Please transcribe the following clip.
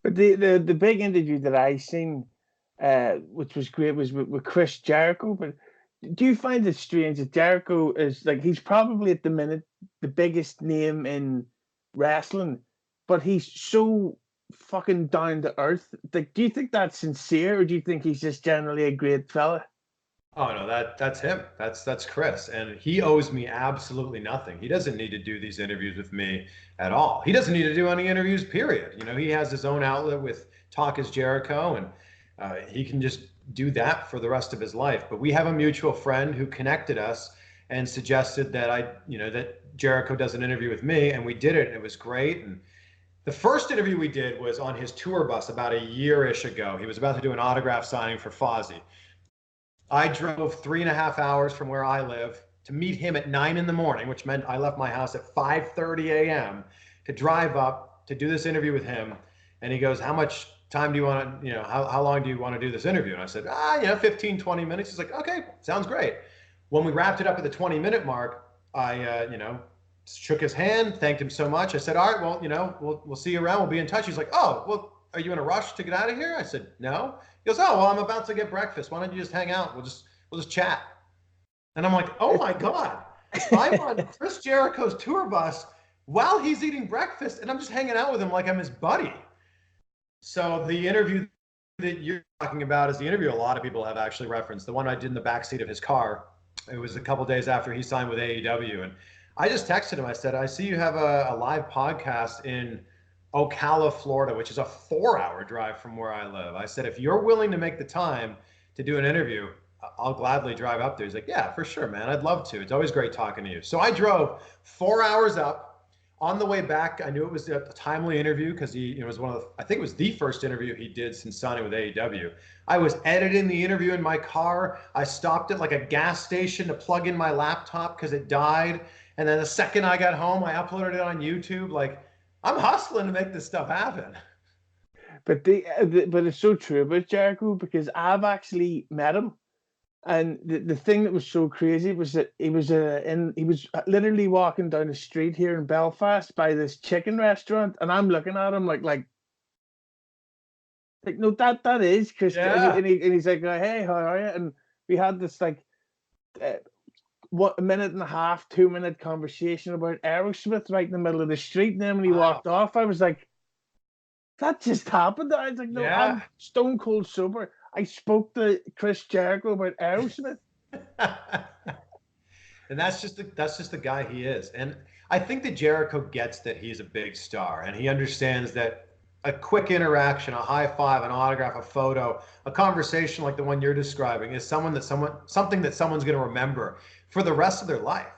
But the big interview that I seen, which was great, was with Chris Jericho. But do you find it strange that Jericho is like he's probably at the minute the biggest name in wrestling, but he's so fucking down to earth. Like, do you think that's sincere, or do you think he's just generally a great fella? Oh no, that's him. That's Chris, and he owes me absolutely nothing. He doesn't need to do these interviews with me at all. He doesn't need to do any interviews, period. You know, he has his own outlet with Talk is Jericho, and he can just do that for the rest of his life. But we have a mutual friend who connected us and suggested that that Jericho does an interview with me, and we did it, and it was great. And the first interview we did was on his tour bus about a year-ish ago. He was about to do an autograph signing for Fozzy. I drove 3.5 hours from where I live to meet him at 9 in the morning, which meant I left my house at 5:30 a.m. to drive up to do this interview with him. And he goes, "How much time do you want to, how long do you want to do this interview?" And I said, 15, 20 minutes. He's like, "Okay, sounds great." When we wrapped it up at the 20-minute mark, I, shook his hand, thanked him so much. I said, "All right, well, we'll see you around. We'll be in touch." He's like, "Oh, well, are you in a rush to get out of here?" I said, "No." He goes, "Oh, well, I'm about to get breakfast. Why don't you just hang out? We'll just chat." And I'm like, "Oh my God, I'm on Chris Jericho's tour bus while he's eating breakfast, and I'm just hanging out with him like I'm his buddy." So the interview that you're talking about is the interview a lot of people have actually referenced. The one I did in the backseat of his car. It was a couple days after he signed with AEW, and I just texted him. I said, "I see you have a live podcast in Ocala, Florida, which is a 4-hour drive from where I live." I said, "If you're willing to make the time to do an interview, I'll gladly drive up there." He's like, "Yeah, for sure, man. I'd love to. It's always great talking to you." So I drove 4 hours up. On the way back, I knew it was a timely interview because it was I think it was the first interview he did since signing with AEW. I was editing the interview in my car. I stopped at like a gas station to plug in my laptop because it died. And then the second I got home, I uploaded it on YouTube. Like, I'm hustling to make this stuff happen. But but it's so true about Jericho because I've actually met him. And the thing that was so crazy was that he was literally walking down the street here in Belfast by this chicken restaurant, and I'm looking at him like no, that is Chris, Yeah. and he's like, "Hey, how are you?" And we had this like uh, what, a minute and a half, 2 minute conversation about Aerosmith right in the middle of the street. And then when he Wow. walked off, I was like, that just happened. I was like, no, Yeah. I'm stone cold sober. I spoke to Chris Jericho about Aerosmith. And that's just the guy he is. And I think that Jericho gets that he's a big star, and he understands that a quick interaction, a high five, an autograph, a photo, a conversation like the one you're describing is something that someone's going to remember for the rest of their life.